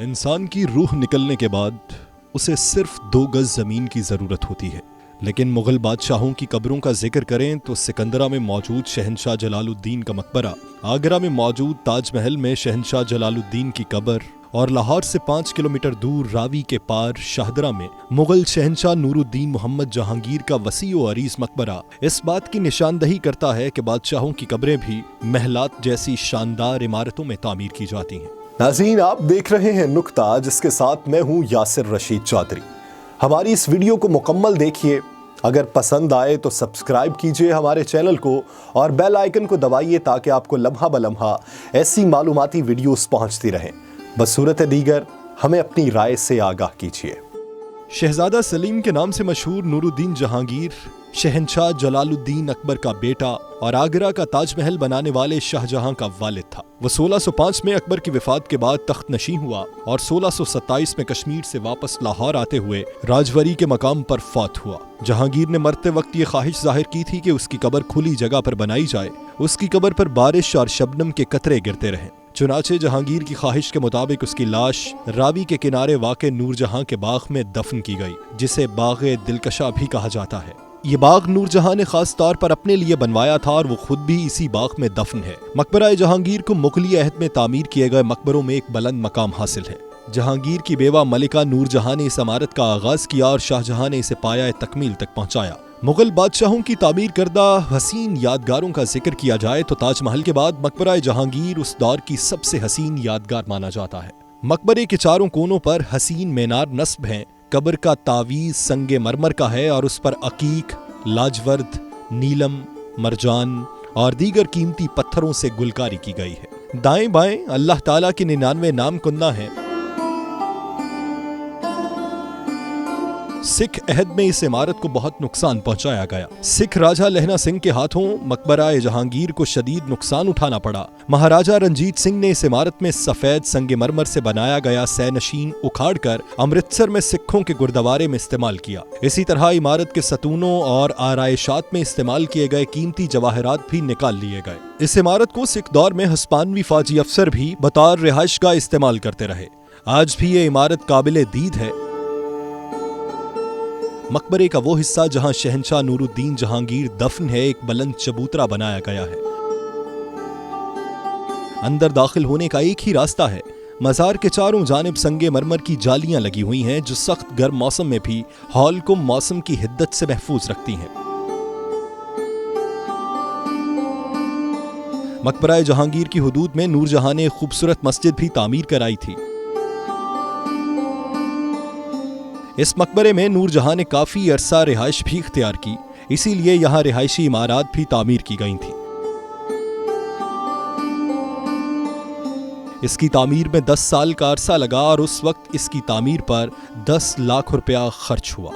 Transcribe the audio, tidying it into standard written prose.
इंसान की रूह निकलने के बाद उसे सिर्फ 2 गज जमीन की जरूरत होती है। लेकिन मुगल बादशाहों की कब्रों का जिक्र करें तो सिकंदरा में मौजूद शहंशाह जलालुद्दीन का मकबरा, आगरा में मौजूद ताजमहल में शहंशाह जलालुद्दीन की कब्र और लाहौर से 5 किलोमीटर दूर रावी के पार शाहदरा में मुगल शहंशाह नूरुद्दीन मोहम्मद जहांगीर का वसी व अरीज मकबरा इस बात की निशानदही करता है कि बादशाहों की कब्रें भी महलात जैसी शानदार इमारतों में तामीर की जाती हैं। नाज़रीन, आप देख रहे हैं नुक्ता, जिसके साथ मैं हूं यासिर रशीद चौधरी। हमारी इस वीडियो को मुकम्मल देखिए। अगर पसंद आए तो सब्सक्राइब कीजिए हमारे चैनल को और बेल आइकन को दबाइए ताकि आपको लम्हा बलम्हा ऐसी मालूमाती वीडियोस पहुंचती रहें। बसूरत दीगर हमें अपनी राय से आगाह कीजिए। शहजादा सलीम के नाम से मशहूर नूरुद्दीन जहांगीर शहंशाह जलालुद्दीन अकबर का बेटा और आगरा का ताजमहल बनाने वाले शाहजहां का वालिद था। वो 1605 में अकबर की वफात के बाद तख्त नशीं हुआ और 1627 में कश्मीर से वापस लाहौर आते हुए राजवरी के मकाम पर फौत हुआ। जहांगीर ने मरते वक्त ये ख्वाहिश जाहिर की थी कि उसकी कब्र खुली जगह पर बनाई जाए, उसकी कब्र पर बारिश और शबनम के कतरे गिरते रहें। चुनाचे जहांगीर की ख्वाहिश के मुताबिक उसकी लाश रावी के किनारे वाक़े नूरजहां के बाग में दफन की गई, जिसे बाग़े दिलकशा भी कहा जाता है। ये बाग नूरजहां ने खास तौर पर अपने लिए बनवाया था और वो खुद भी इसी बाग में दफन है। मकबरा जहांगीर को मुगली अहद में तामीर किए गए मकबरों में एक बुलंद मकाम हासिल है। जहांगीर की बेवा मलिका नूरजहां ने इस इमारत का आगाज किया और शाहजहां ने इसे पाया तकमील तक पहुंचाया। मुगल बादशाहों की तामीर करदा हसीन यादगारों का जिक्र किया जाए तो ताजमहल के बाद मकबरा जहांगीर उस दौर की सबसे हसीन यादगार माना जाता है। मकबरे के चारों कोनों पर हसीन मीनार नस्ब हैं। कब्र का तावीज संगे मरमर का है और उस पर अकीक, लाजवर्द, नीलम, मरजान और दीगर कीमती पत्थरों से गुलकारी की गई है। दाएं बाएं अल्लाह ताला के 99 नाम कुन्ना हैं। सिख अहद में इस इमारत को बहुत नुकसान पहुंचाया गया। सिख राजा लहना सिंह के हाथों मकबरा जहांगीर को शदीद नुकसान उठाना पड़ा। महाराजा रंजीत सिंह ने इस इमारत में सफेद संगमरमर से बनाया गया सैनशीन उखाड़कर अमृतसर में सिखों के गुरुद्वारे में इस्तेमाल किया। इसी तरह इमारत के सतूनों और आराइशात में इस्तेमाल किए गए कीमती जवाहरात भी निकाल लिए गए। इस इमारत को सिख दौर में हस्पानवी फौजी अफसर भी बतौर रिहाइशगाह इस्तेमाल करते रहे। आज भी ये इमारत काबिले दीद है। मकबरे का वो हिस्सा जहां शहंशाह नूरुद्दीन जहांगीर दफन है एक बुलंद चबूतरा बनाया गया है। अंदर दाखिल होने का एक ही रास्ता है। मज़ार के चारों जानिब संगे मरमर की जालियां लगी हुई हैं जो सख्त गर्म मौसम में भी हॉल को मौसम की हिद्दत से महफूज रखती हैं। मकबरा जहांगीर की हुदूद में नूरजहां ने खूबसूरत मस्जिद भी तामीर कराई थी। इस मकबरे में नूरजहां ने काफी अरसा रिहाइश भी इख्तियार की, इसीलिए यहाँ रिहायशी इमारत भी तामीर की गई थी। इसकी तामीर में 10 साल का अरसा लगा और उस वक्त इसकी तामीर पर 10 लाख रुपया खर्च हुआ।